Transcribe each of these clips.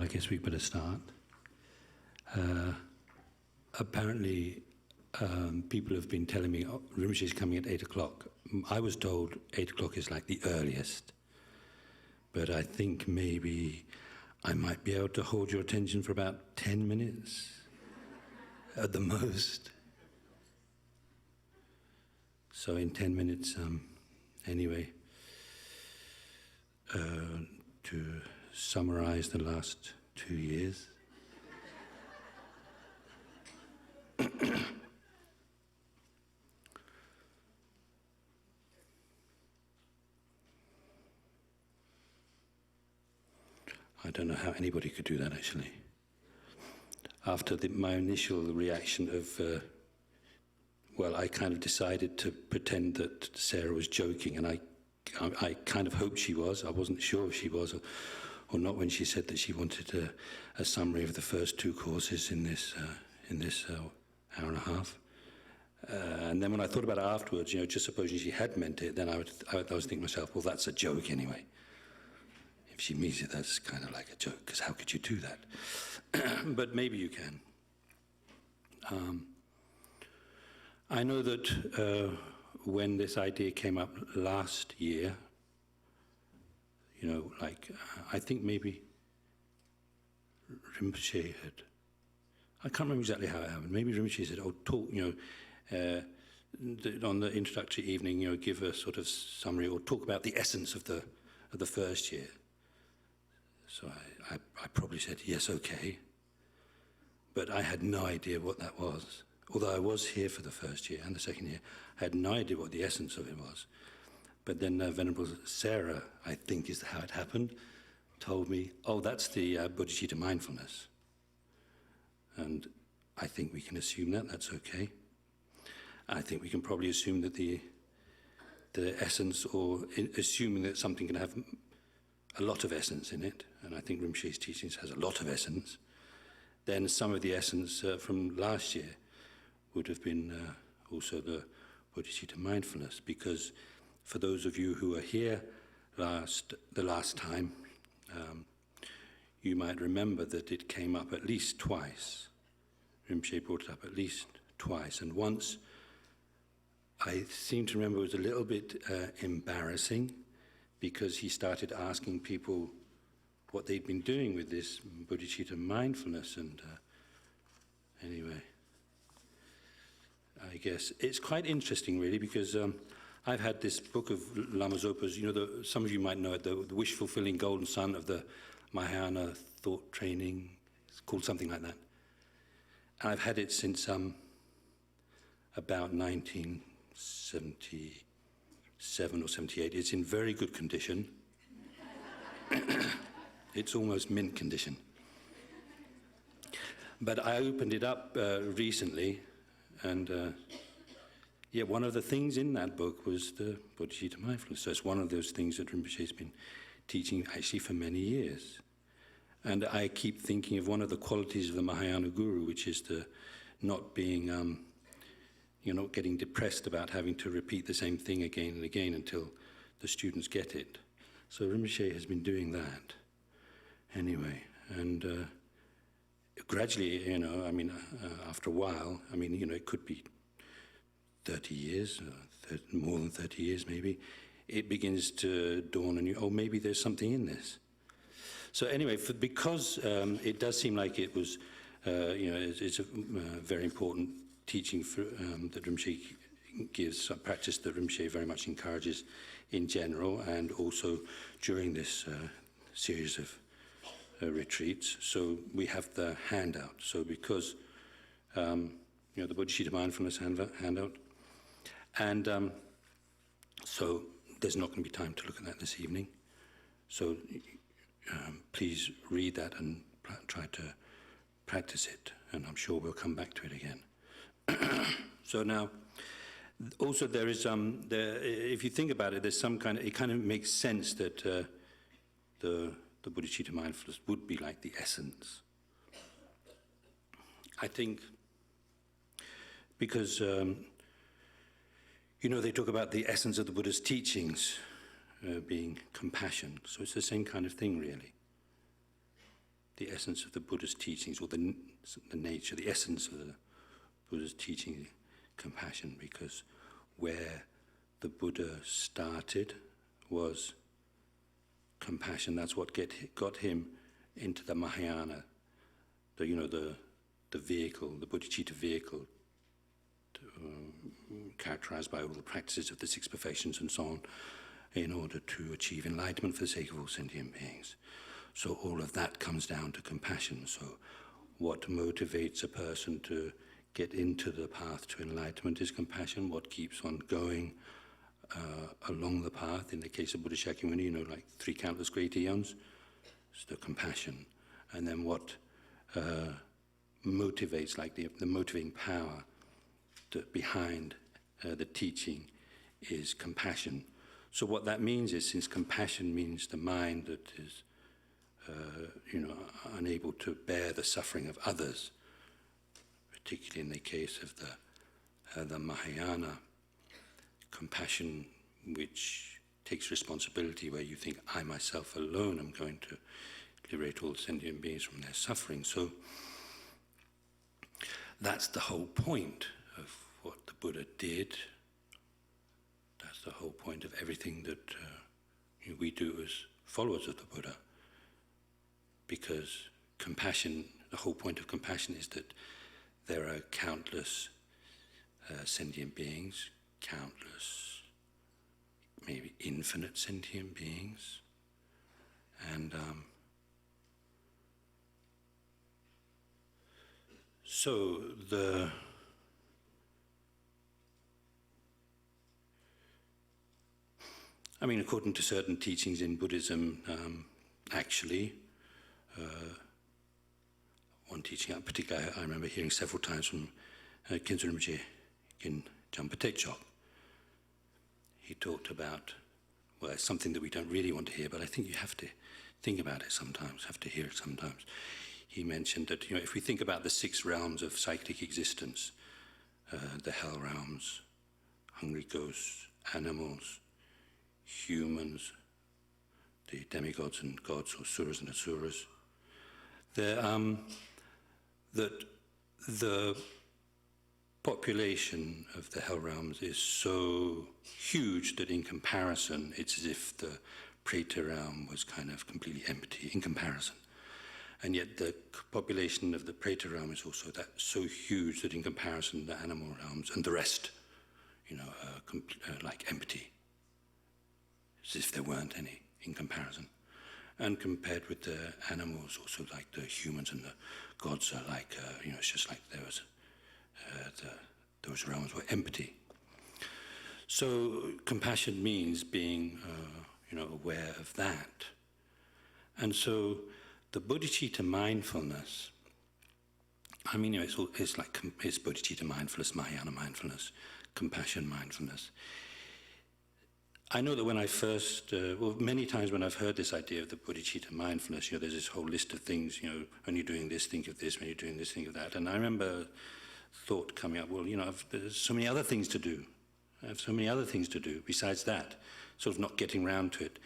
guess we better start. Apparently, people have been telling me, oh, Rinpoche is coming at 8 o'clock. I was told 8 o'clock is like the earliest. But I think maybe I might be able to hold your attention for about 10 minutes at the most. So in 10 minutes, anyway, to summarize the last 2 years. I don't know how anybody could do that, actually. After my initial reaction of, well, I kind of decided to pretend that Sarah was joking, and I kind of hoped she was. I wasn't sure if she was or not when she said that she wanted a summary of the first 2 courses in this hour and a half. And then when I thought about it afterwards, just supposing she had meant it, then I was thinking to myself, well, that's a joke anyway. If she means it, that's kind of like a joke, because how could you do that? But maybe you can. I know that when this idea came up last year, I think maybe Rinpoche had, I can't remember exactly how it happened. Maybe Rinpoche said, oh, talk, on the introductory evening, give a sort of summary or talk about the essence of the first year. So I probably said, yes, okay. But I had no idea what that was. Although I was here for the first year and the second year, I had no idea what the essence of it was. But then Venerable Sarah, I think is how it happened, told me, oh, that's the Bodhichitta Mindfulness. And I think we can assume that, that's okay. I think we can probably assume that the essence, or assuming that something can have a lot of essence in it, and I think Rinpoche's teachings has a lot of essence, then some of the essence from last year would have been also the Bodhichitta Mindfulness, because for those of you who were here the last time, you might remember that it came up at least twice. Rinpoche brought it up at least twice, and once I seem to remember it was a little bit embarrassing, because he started asking people what they'd been doing with this Bodhichitta Mindfulness, and anyway, I guess it's quite interesting, really, because I've had this book of Lama Zopa's, some of you might know it, the wish-fulfilling golden sun of the Mahayana thought training. It's called something like that. And I've had it since about 1977 or 78. It's in very good condition. It's almost mint condition. But I opened it up recently, and one of the things in that book was the Bodhichitta Mindfulness. So it's one of those things that Rinpoche has been teaching actually for many years. And I keep thinking of one of the qualities of the Mahayana Guru, which is the not being, not getting depressed about having to repeat the same thing again and again until the students get it. So Rinpoche has been doing that anyway. And gradually, after a while, it could be 30 years, more than 30 years maybe, it begins to dawn on you, oh, maybe there's something in this. So anyway, because it does seem like it was, it's a very important teaching for, that Rinpoche gives, a practice that Rinpoche very much encourages in general, and also during this series of retreats. So we have the handout. So because, the Bodhichitta Mindfulness handout, and so there's not going to be time to look at that this evening. So please read that and try to practice it, and I'm sure we'll come back to it again. So now, also there is, if you think about it, there's some kind of, it kind of makes sense that the Bodhichitta Mindfulness would be like the essence. I think because, they talk about the essence of the Buddha's teachings being compassion. So it's the same kind of thing, really. the essence of the Buddha's teachings, or the nature, the essence of the Buddha's teaching, compassion, because where the Buddha started was compassion. That's what got him into the Mahayana, the vehicle, the Bodhichitta vehicle, characterized by all the practices of the six perfections and so on, in order to achieve enlightenment for the sake of all sentient beings. So all of that comes down to compassion. So what motivates a person to get into the path to enlightenment is compassion. What keeps on going along the path, in the case of Buddha Shakyamuni, like 3 countless great eons, is the compassion. And then what motivates, like the motivating power behind the teaching is compassion. So what that means is, since compassion means the mind that is unable to bear the suffering of others, particularly in the case of the Mahayana, compassion which takes responsibility, where you think, I myself alone am going to liberate all sentient beings from their suffering. So that's the whole point of what the Buddha did. That's the whole point of everything that we do as followers of the Buddha. Because compassion, the whole point of compassion is that there are countless sentient beings, countless, maybe infinite sentient beings, and so according to certain teachings in Buddhism, actually, one teaching in particular I remember hearing several times from Khyentse Rinpoche in Jampa Tekchok. He talked about, well, it's something that we don't really want to hear, but I think you have to think about it sometimes, have to hear it sometimes. He mentioned that, if we think about the 6 realms of cyclic existence, the hell realms, hungry ghosts, animals, humans, the demigods and gods, or suras and asuras, that the population of the hell realms is so huge that in comparison, it's as if the Preta realm was kind of completely empty in comparison. And yet the population of the Preta realm is also so huge that in comparison, the animal realms and the rest, are like empty, as if there weren't any in comparison. And compared with the animals, also like the humans and the gods are like, it's just like there was, those realms were empty. So compassion means being, aware of that. And so the Bodhichitta Mindfulness, it's Bodhichitta Mindfulness, Mahayana Mindfulness, Compassion Mindfulness. I know that when I first, many times when I've heard this idea of the Bodhichitta Mindfulness, there's this whole list of things, when you're doing this, think of this, when you're doing this, think of that. And I remember thought coming up, there's so many other things to do. I have so many other things to do besides that, sort of not getting round to it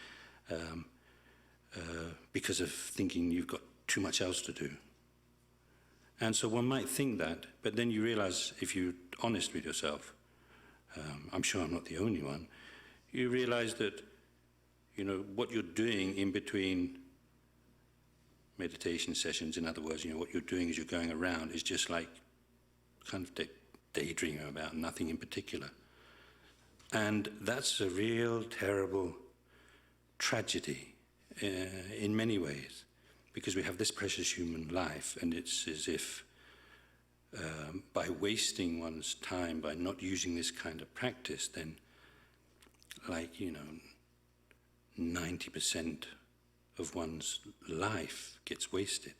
because of thinking you've got too much else to do. And so one might think that, but then you realize, if you're honest with yourself, I'm sure I'm not the only one, you realize that, what you're doing in between meditation sessions, in other words, what you're doing as you're going around is just like kind of daydreaming about nothing in particular. And that's a real terrible tragedy in many ways, because we have this precious human life, and it's as if by wasting one's time, by not using this kind of practice, then 90% of one's life gets wasted.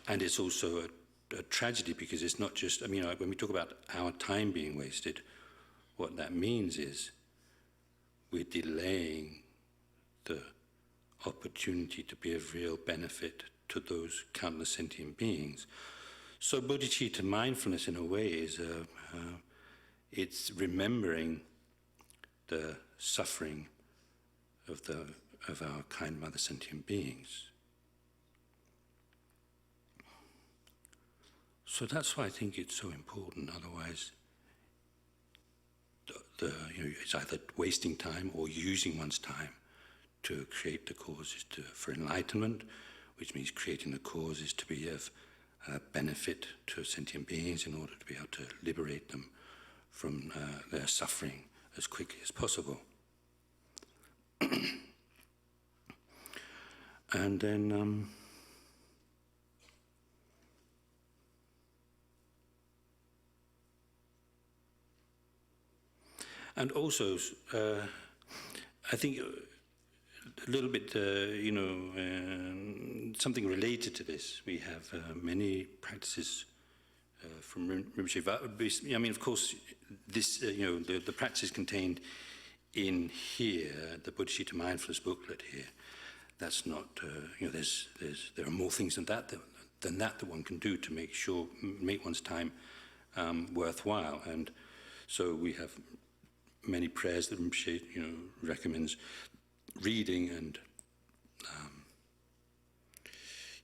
And it's also a tragedy, because it's not just, when we talk about our time being wasted, what that means is we're delaying the opportunity to be of real benefit to those countless sentient beings. So Bodhicitta mindfulness, in a way, is it's remembering the suffering of the of our kind mother sentient beings. So that's why I think it's so important. Otherwise, it's either wasting time or using one's time to create the causes for enlightenment, which means creating the causes to be of benefit to sentient beings in order to be able to liberate them from their suffering as quickly as possible. And then and also, I think a little bit, something related to this. We have many practices from Rinpoche. I mean, of course, this, the practices contained in here, the Bodhichitta Mindfulness booklet here, that's not, there are more things than that one can do to make one's time worthwhile. And so we have many prayers that Rinpoche, recommends reading, and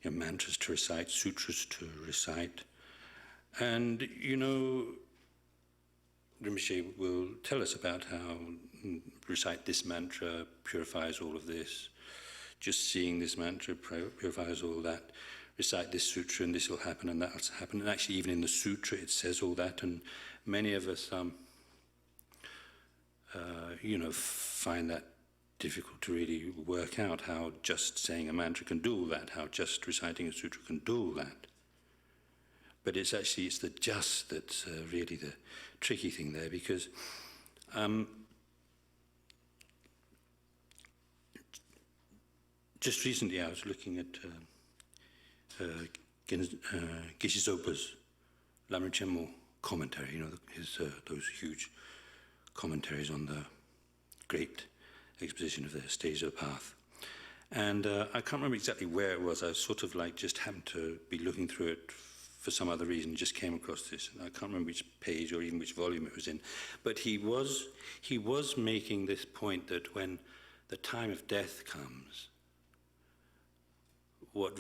mantras to recite, sutras to recite. And, Rinpoche will tell us about how recite this mantra purifies all of this. Just seeing this mantra purifies all that. Recite this sutra and this will happen and that will happen. And actually even in the sutra it says all that, and many of us find that difficult to really work out, how just saying a mantra can do all that, how just reciting a sutra can do all that. But it's the just that's really the tricky thing there, because just recently I was looking at Geshe Zopa's Lamrim Chenmo commentary, those huge commentaries on the great exposition of the Stages of the Path. And I can't remember exactly where it was. I sort of just happened to be looking through it for some other reason, just came across this. And I can't remember which page or even which volume it was in. But he was making this point that when the time of death comes, what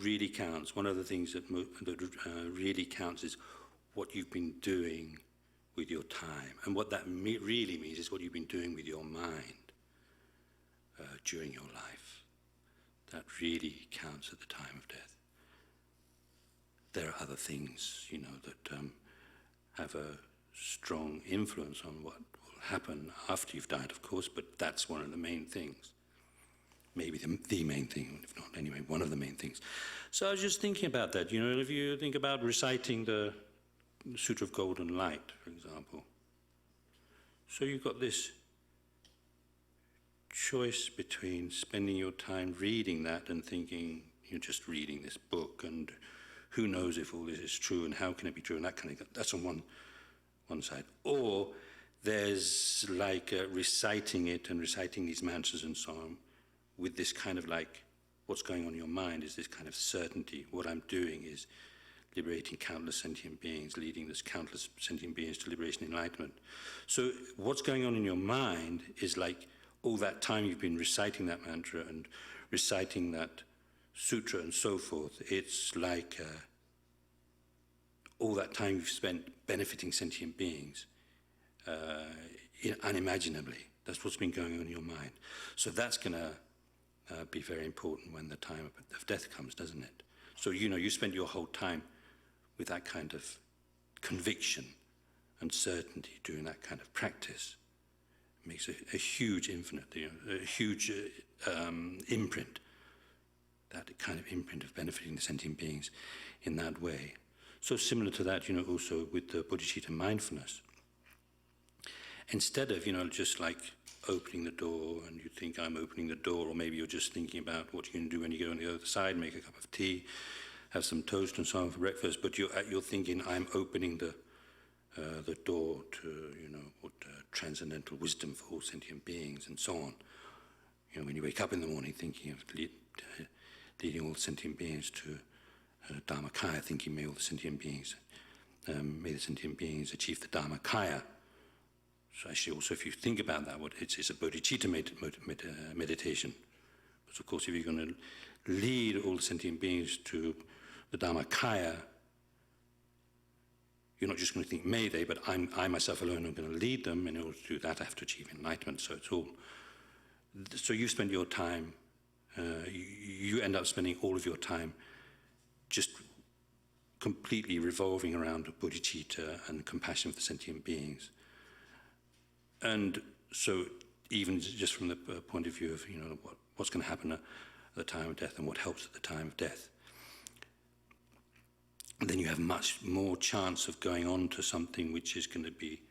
really counts, one of the things that really counts is what you've been doing with your time. And what that really means is what you've been doing with your mind during your life. That really counts at the time of death. There are other things, that have a strong influence on what will happen after you've died, of course, but that's one of the main things. Maybe the main thing, if not anyway, one of the main things. So I was just thinking about that, if you think about reciting the Sutra of Golden Light, for example. So you've got this choice between spending your time reading that and thinking you're just reading this book and who knows if all this is true and how can it be true and that kind of thing. That's on one side. Or there's reciting it and reciting these mantras and so on with this kind of what's going on in your mind is this kind of certainty. What I'm doing is liberating countless sentient beings, leading this countless sentient beings to liberation and enlightenment. So what's going on in your mind is all that time you've been reciting that mantra and reciting that sutra and so forth. It's all that time you've spent benefiting sentient beings unimaginably. That's what's been going on in your mind. So that's going to be very important when the time of death comes, doesn't it? So, you spend your whole time with that kind of conviction and certainty doing that kind of practice. It makes a huge a huge imprint, that kind of imprint of benefiting the sentient beings in that way. So similar to that, also with the Bodhichitta Mindfulness. Instead of, just opening the door and you think I'm opening the door, or maybe you're just thinking about what you're going to do when you go on the other side, make a cup of tea, have some toast and so on for breakfast, but you're thinking I'm opening the door to, what transcendental wisdom for all sentient beings and so on. When you wake up in the morning thinking of leading all sentient beings to Dharmakaya, thinking may the sentient beings achieve the Dharmakaya. So actually also if you think about that, it's a bodhicitta meditation. But of course if you're going to lead all the sentient beings to the Dharmakaya, you're not just going to think, may they, but I myself alone am going to lead them. In order to do that, I have to achieve enlightenment. So it's all. So you spend your time, you end up spending all of your time just completely revolving around bodhicitta and compassion for the sentient beings. And so even just from the point of view of, what's going to happen at the time of death and what helps at the time of death, then you have much more chance of going on to something which is going to be,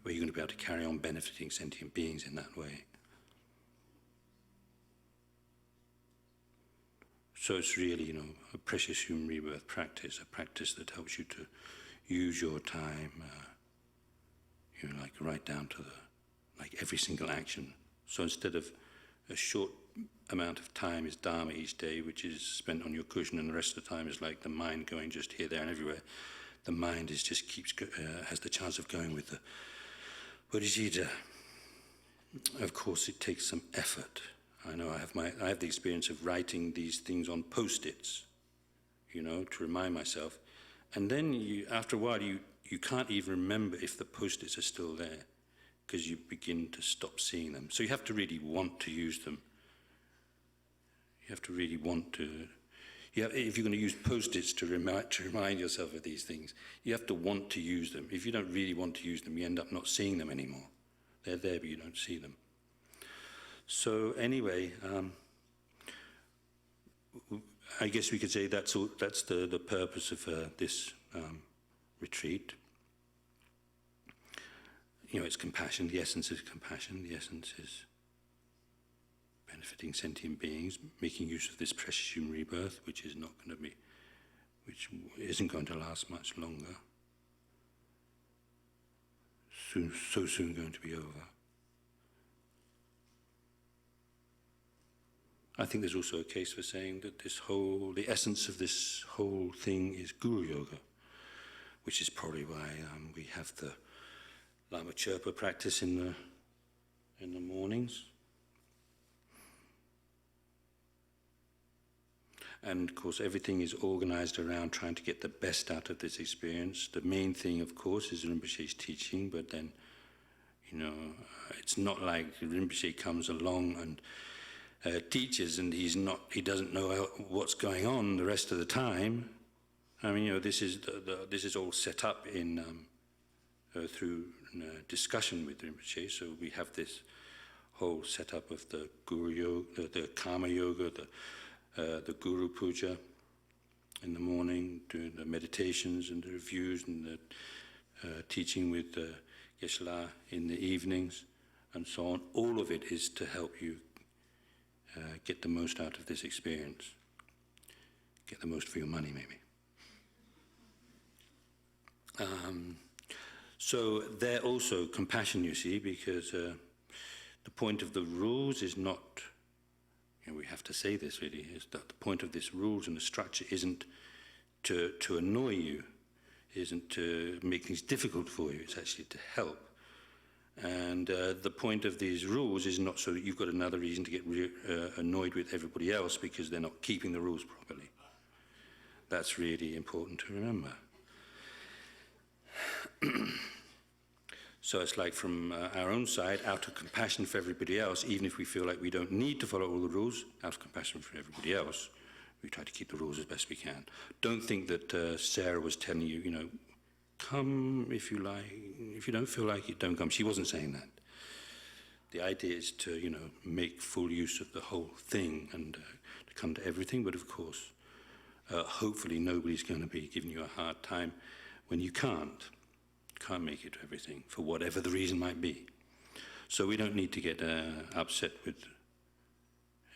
where you're going to be able to carry on benefiting sentient beings in that way. So it's really, a precious human rebirth practice, a practice that helps you to use your time, like right down to like every single action. So instead of a short amount of time is dharma each day, which is spent on your cushion, and the rest of the time is like the mind going just here, there, and everywhere. The mind is just has the chance of going with the bodhicitta. Of course, it takes some effort. I know I have the experience of writing these things on post-its, to remind myself, and then after a while you can't even remember if the post-its are still there, because you begin to stop seeing them. So you have to really want to use them. You have to really want to. If you're going to use post-its to remind yourself of these things, you have to want to use them. If you don't really want to use them, you end up not seeing them anymore. They're there, but you don't see them. So anyway, I guess we could say that's the purpose of this retreat. It's compassion. The essence is compassion. The essence is benefiting sentient beings, making use of this precious human rebirth, which isn't going to last much longer. So soon going to be over. I think there's also a case for saying that the essence of this whole thing is Guru Yoga, which is probably why we have the Lama Chirpa practice in the mornings. And of course, everything is organized around trying to get the best out of this experience. The main thing, of course, is Rinpoche's teaching, but then, it's not like Rinpoche comes along and teaches and he doesn't know what's going on the rest of the time. I mean, this is all set up in through discussion with Rinpoche. So we have this whole setup of the Guru Yoga, the Karma Yoga, the Guru Puja in the morning, doing the meditations and the reviews and the teaching with Geshe-la in the evenings and so on. All of it is to help you get the most out of this experience. Get the most for your money, maybe. So there also compassion, you see, because the point of the rules is not, we have to say this really, is that the point of this rules and the structure isn't to annoy you, isn't to make things difficult for you, it's actually to help. And the point of these rules is not so that you've got another reason to get annoyed with everybody else because they're not keeping the rules properly. That's really important to remember. So it's like from our own side, out of compassion for everybody else, even if we feel like we don't need to follow all the rules, out of compassion for everybody else, we try to keep the rules as best we can. Don't think that Sarah was telling you, come if you like. If you don't feel like it, don't come. She wasn't saying that. The idea is to, make full use of the whole thing and to come to everything. But of course, hopefully nobody's going to be giving you a hard time when you can't make it to everything for whatever the reason might be. So we don't need to get upset with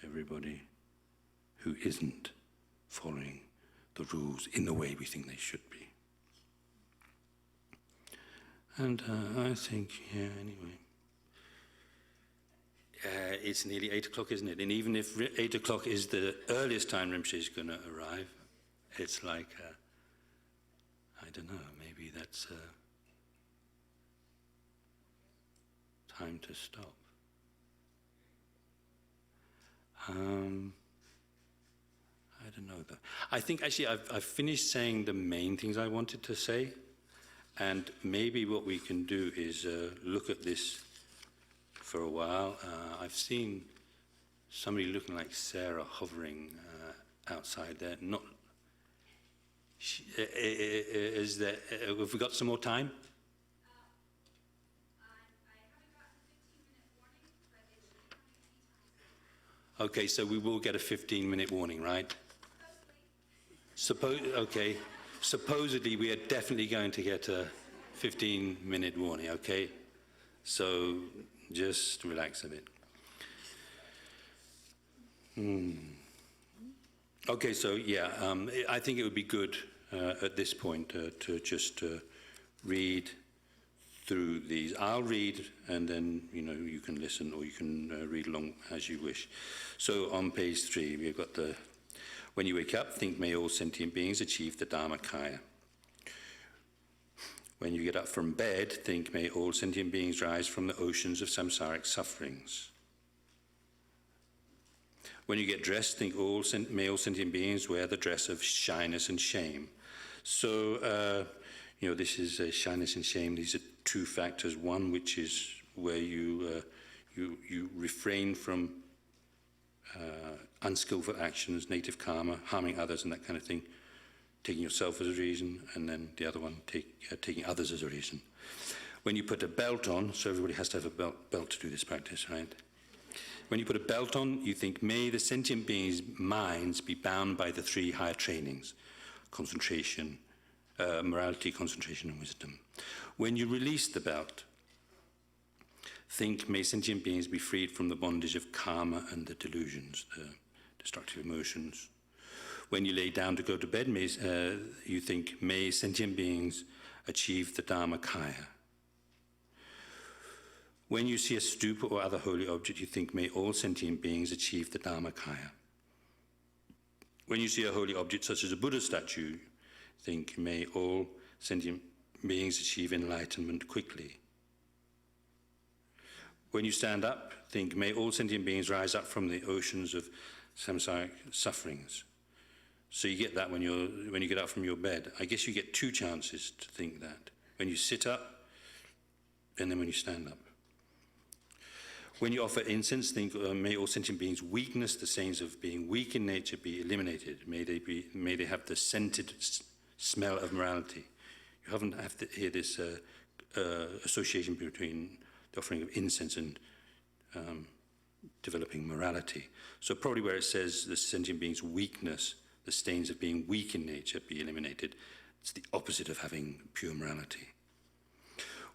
everybody who isn't following the rules in the way we think they should be. And I think, anyway. It's nearly 8 o'clock, isn't it? And even if 8 o'clock is the earliest time Rinpoche is going to arrive, it's like, I don't know, maybe that's time to stop. I don't know though. I think actually I've finished saying the main things I wanted to say, and maybe what we can do is look at this for a while. I've seen somebody looking like Sarah hovering outside there. Not. Is there? Have we got some more time? Okay, so we will get a 15-minute warning, right? Okay. Supposedly, we are definitely going to get a 15-minute warning, okay? So just relax a bit. Okay, so yeah, I think it would be good at this point to just read through these. I'll read, and then you can listen, or you can read along as you wish. So on page 3, we've got the when you wake up, think may all sentient beings achieve the Dharmakaya. When you get up from bed, think may all sentient beings rise from the oceans of samsaric sufferings. When you get dressed, think may all sentient beings wear the dress of shyness and shame. So, this is shyness and shame. These are two factors. One, which is where you refrain from unskillful actions, negative karma, harming others and that kind of thing, taking yourself as a reason, and then the other one, taking others as a reason. When you put a belt on, so everybody has to have a belt to do this practice, right? When you put a belt on, you think, may the sentient beings' minds be bound by the 3 higher trainings, concentration, morality, concentration, and wisdom. When you release the belt, think, may sentient beings be freed from the bondage of karma and the delusions, the destructive emotions. When you lay down to go to bed, you think, may sentient beings achieve the Dharmakaya. When you see a stupa or other holy object, you think, may all sentient beings achieve the Dharmakaya. When you see a holy object such as a Buddha statue, think, may all sentient beings achieve enlightenment quickly. When you stand up, think, may all sentient beings rise up from the oceans of samsaric sufferings. So you get that when you get up from your bed. I guess you get 2 chances to think that. When you sit up, and then when you stand up. When you offer incense, think, may all sentient beings' weakness, the stains of being weak in nature, be eliminated. May they have the scented smell of morality. You haven't have to hear this association between the offering of incense and developing morality. So probably where it says the sentient being's weakness, the stains of being weak in nature, be eliminated, it's the opposite of having pure morality.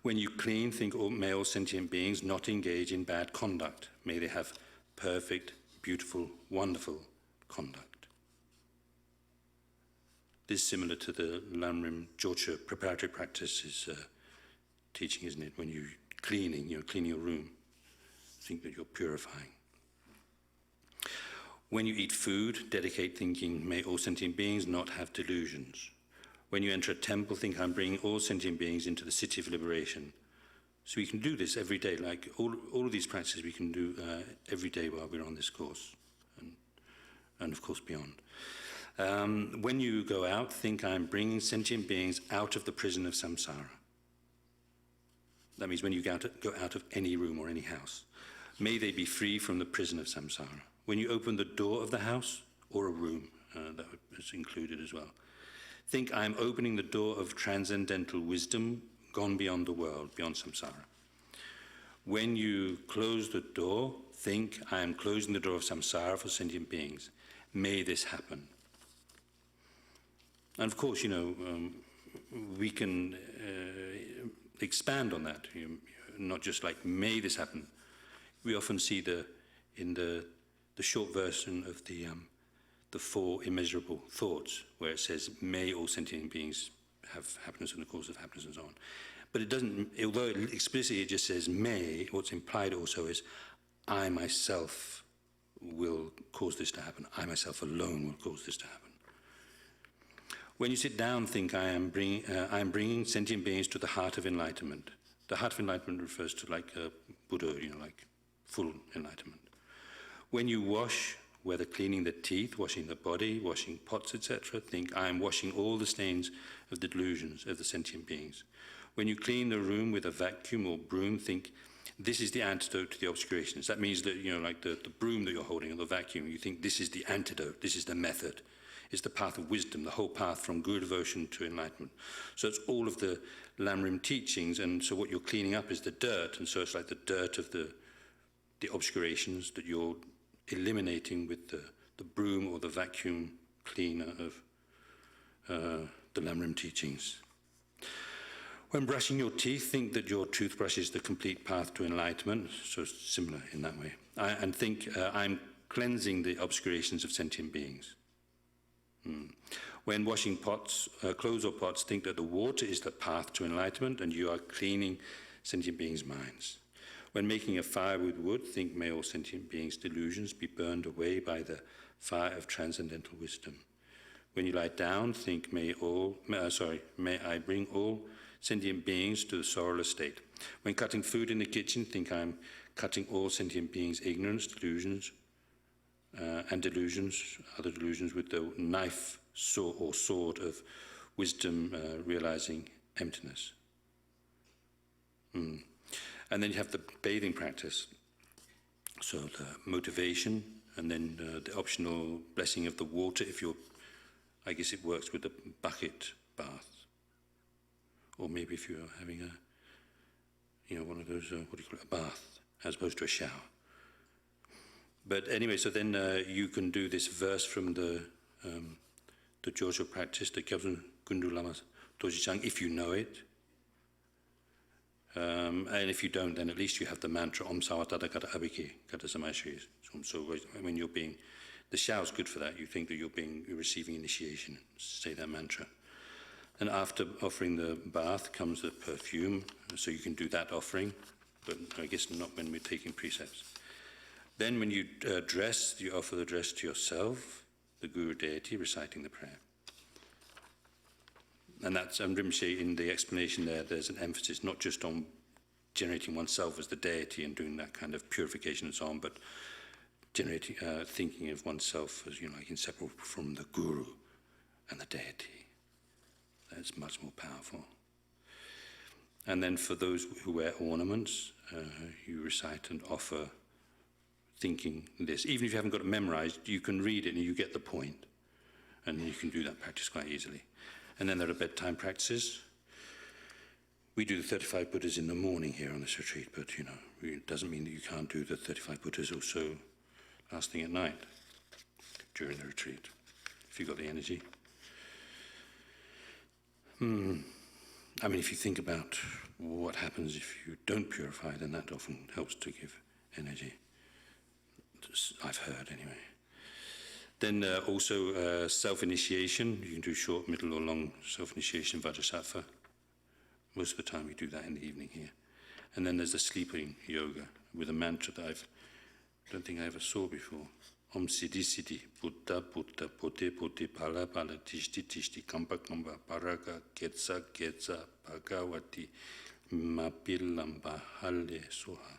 When you clean, think, may all sentient beings not engage in bad conduct. May they have perfect, beautiful, wonderful conduct. This is similar to the Lamrim Jocha preparatory practices teaching, isn't it? When you're cleaning your room, think that you're purifying. When you eat food, dedicate thinking, may all sentient beings not have delusions. When you enter a temple, think, I'm bringing all sentient beings into the city of liberation. So we can do this every day, like all of these practices we can do every day while we're on this course, and of course beyond. When you go out, think, I'm bringing sentient beings out of the prison of samsara. That means when you go out of any room or any house, may they be free from the prison of samsara. When you open the door of the house or a room, that is included as well. Think, I am opening the door of transcendental wisdom, gone beyond the world, beyond samsara. When you close the door, think, I am closing the door of samsara for sentient beings. May this happen. And of course, we can expand on that, not just like, may this happen. We often see in the short version of the 4 immeasurable thoughts, where it says, may all sentient beings have happiness in the cause of happiness and so on. But it doesn't, although explicitly it just says may, what's implied also is, I myself will cause this to happen. I myself alone will cause this to happen. When you sit down, think, I am bringing sentient beings to the heart of enlightenment. The heart of enlightenment refers to like Buddha, like full enlightenment. When you wash, whether cleaning the teeth, washing the body, washing pots, etc., think, I am washing all the stains of the delusions of the sentient beings. When you clean the room with a vacuum or broom, think, this is the antidote to the obscurations. That means that, like the broom that you're holding or the vacuum, you think this is the antidote, this is the method. It's the path of wisdom, the whole path from guru devotion to enlightenment. So it's all of the Lamrim teachings, and so what you're cleaning up is the dirt, and so it's like the dirt of the obscurations that you're eliminating with the broom or the vacuum cleaner of the Lamrim teachings. When brushing your teeth, think that your toothbrush is the complete path to enlightenment, so similar in that way. And think, I'm cleansing the obscurations of sentient beings. When washing pots, clothes or pots, think that the water is the path to enlightenment and you are cleaning sentient beings' minds. When making a fire with wood, think, may all sentient beings' delusions be burned away by the fire of transcendental wisdom. When you lie down, think, may I bring all sentient beings to the sorrowless state. When cutting food in the kitchen, think, I'm cutting all sentient beings' ignorance, delusions, and delusions, other delusions, with the knife or sword of wisdom, realizing emptiness. And then you have the bathing practice. So the motivation, and then the optional blessing of the water, I guess it works with the bucket bath. Or maybe if you're having one of those, a bath, as opposed to a shower. But anyway, so then you can do this verse from the Jojo practice, the Kyabsun Gundu Lama Dojichang, if you know it. And if you don't, then at least you have the mantra Om Sawatada Kata Abhiki Kata Samashri. So when you're the shower's good for that. You think that you're receiving initiation. Say that mantra. And after offering the bath comes the perfume. So you can do that offering, but I guess not when we're taking precepts. Then when you dress, you offer the dress to yourself, the Guru deity, reciting the prayer. And that's Rinpoche, in the explanation there's an emphasis not just on generating oneself as the deity and doing that kind of purification and so on, but generating, thinking of oneself as, like inseparable from the Guru and the deity. That's much more powerful. And then for those who wear ornaments, you recite and offer thinking this. Even if you haven't got it memorized, you can read it and you get the point. And you can do that practice quite easily. And then there are bedtime practices. We do the 35 Buddhas in the morning here on this retreat, but it doesn't mean that you can't do the 35 Buddhas also last thing at night during the retreat, if you've got the energy. I mean, if you think about what happens if you don't purify, then that often helps to give energy. I've heard anyway. Then also self-initiation. You can do short, middle or long self-initiation, Vajrasattva. Most of the time we do that in the evening here. And then there's the sleeping yoga with a mantra that I don't think I ever saw before. Om Siddhi Siddhi, Buddha Buddha, Pote Pote, Pala Pala, Tishti Tishti, Kampa Kampa, Paraga, Ketsa Ketsa, Bhagavati, Mapilamba, Halle Soha.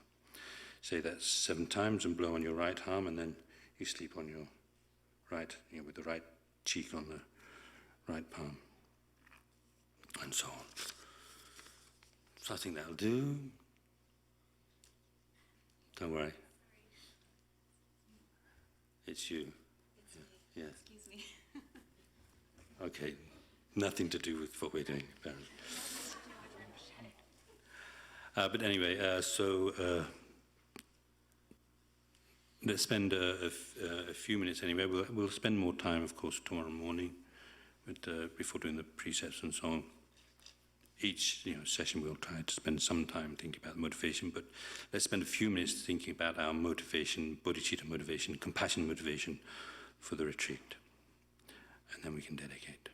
Say that 7 times and blow on your right arm, and then you sleep on your right, with the right cheek on the right palm, and so on. So I think that'll do. Don't worry. It's you. It's me. Yeah. Excuse me. Okay. Nothing to do with what we're doing, apparently. But anyway, let's spend a few minutes anyway. We'll spend more time, of course, tomorrow morning, before doing the precepts and so on. Each session we'll try to spend some time thinking about the motivation, but let's spend a few minutes thinking about our motivation, bodhicitta motivation, compassion motivation for the retreat. And then we can dedicate.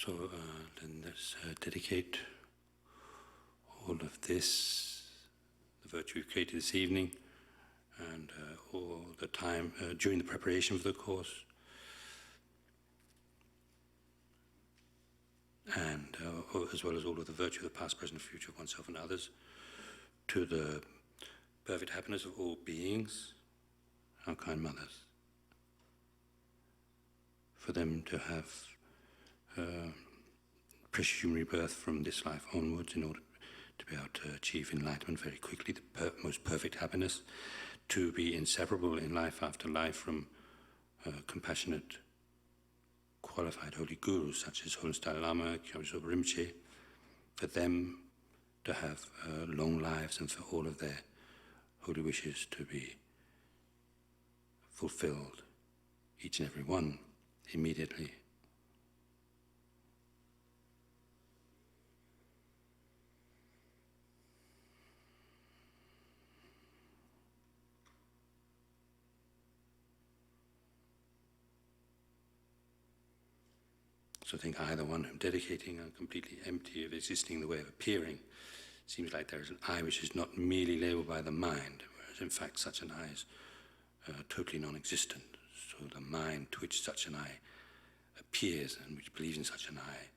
So then let's dedicate all of this, the virtue we've created this evening, and all the time during the preparation for the course, and as well as all of the virtue of the past, present, future of oneself and others, to the perfect happiness of all beings, our kind mothers, for them to have precious human rebirth from this life onwards in order to be able to achieve enlightenment very quickly, the most perfect happiness, to be inseparable in life after life from compassionate, qualified holy gurus such as Holin's Dalai Lama, Kyabso Rinpoche, for them to have long lives and for all of their holy wishes to be fulfilled, each and every one, immediately. So think I, the one whom dedicating and completely empty of existing the way of appearing, seems like there is an I which is not merely labeled by the mind, whereas in fact such an I is totally non-existent. So the mind to which such an I appears and which believes in such an I,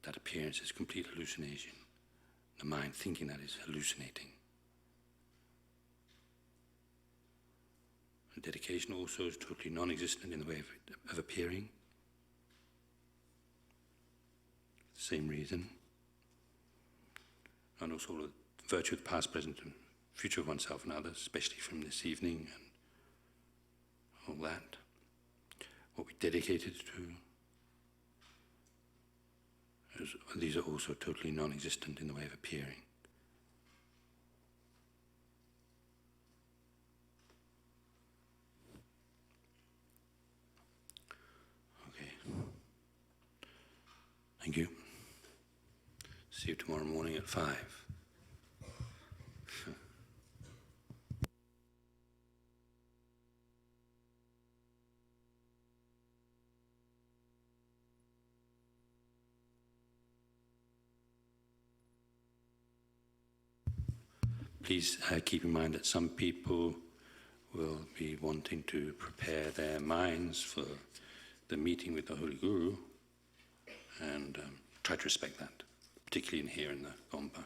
that appearance is complete hallucination. The mind thinking that is hallucinating. And dedication also is totally non-existent in the way of appearing. Same reason. And also the virtue of the past, present, and future of oneself and others, especially from this evening and all that, what we dedicated to, these are also totally non-existent in the way of appearing. Okay. Thank you. See you tomorrow morning at 5. Please keep in mind that some people will be wanting to prepare their minds for the meeting with the Holy Guru, and try to respect that, particularly in here in the Gompa.